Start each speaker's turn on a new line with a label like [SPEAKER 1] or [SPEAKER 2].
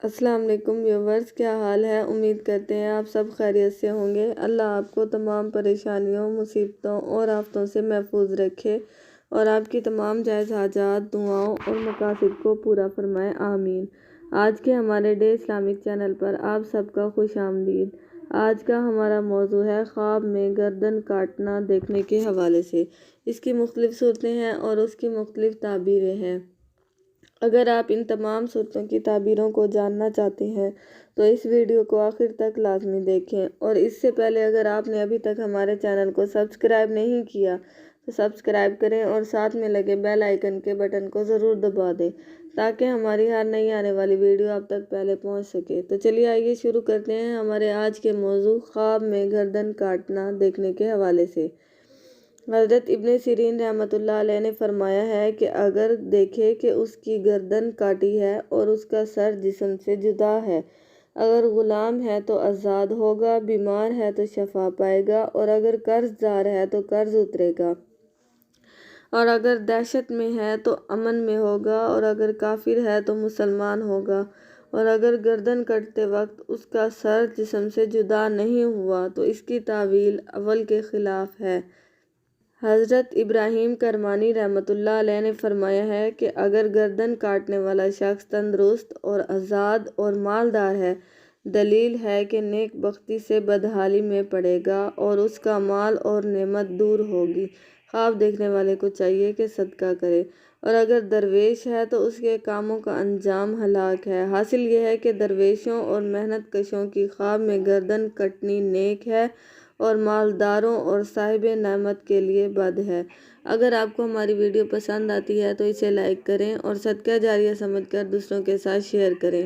[SPEAKER 1] السلام علیکم ویورز، کیا حال ہے؟ امید کرتے ہیں آپ سب خیریت سے ہوں گے۔ اللہ آپ کو تمام پریشانیوں، مصیبتوں اور آفتوں سے محفوظ رکھے اور آپ کی تمام جائز حاجات، دعاؤں اور مقاصد کو پورا فرمائے، آمین۔ آج کے ہمارے ڈے اسلامک چینل پر آپ سب کا خوش آمدید۔ آج کا ہمارا موضوع ہے خواب میں گردن کاٹنا دیکھنے کے حوالے سے۔ اس کی مختلف صورتیں ہیں اور اس کی مختلف تعبیریں ہیں۔ اگر آپ ان تمام صورتوں کی تعبیروں کو جاننا چاہتے ہیں تو اس ویڈیو کو آخر تک لازمی دیکھیں، اور اس سے پہلے اگر آپ نے ابھی تک ہمارے چینل کو سبسکرائب نہیں کیا تو سبسکرائب کریں اور ساتھ میں لگے بیل آئیکن کے بٹن کو ضرور دبا دیں تاکہ ہماری ہر نئی آنے والی ویڈیو آپ تک پہلے پہنچ سکے۔ تو چلیے آئیے شروع کرتے ہیں ہمارے آج کے موضوع خواب میں گردن کاٹنا دیکھنے کے حوالے سے۔ حضرت ابن سیرین رحمۃ اللہ علیہ نے فرمایا ہے کہ اگر دیکھے کہ اس کی گردن کاٹی ہے اور اس کا سر جسم سے جدا ہے، اگر غلام ہے تو آزاد ہوگا، بیمار ہے تو شفا پائے گا، اور اگر قرض دار ہے تو قرض اترے گا، اور اگر دہشت میں ہے تو امن میں ہوگا، اور اگر کافر ہے تو مسلمان ہوگا، اور اگر گردن کٹتے وقت اس کا سر جسم سے جدا نہیں ہوا تو اس کی تعویل اول کے خلاف ہے۔ حضرت ابراہیم کرمانی رحمۃ اللہ علیہ نے فرمایا ہے کہ اگر گردن کاٹنے والا شخص تندرست اور آزاد اور مالدار ہے، دلیل ہے کہ نیک بختی سے بدحالی میں پڑے گا اور اس کا مال اور نعمت دور ہوگی۔ خواب دیکھنے والے کو چاہیے کہ صدقہ کرے، اور اگر درویش ہے تو اس کے کاموں کا انجام ہلاک ہے۔ حاصل یہ ہے کہ درویشوں اور محنت کشوں کی خواب میں گردن کٹنی نیک ہے اور مالداروں اور صاحب نعمت کے لیے بد ہے۔ اگر آپ کو ہماری ویڈیو پسند آتی ہے تو اسے لائک کریں اور صدقہ جاریہ سمجھ کر دوسروں کے ساتھ شیئر کریں۔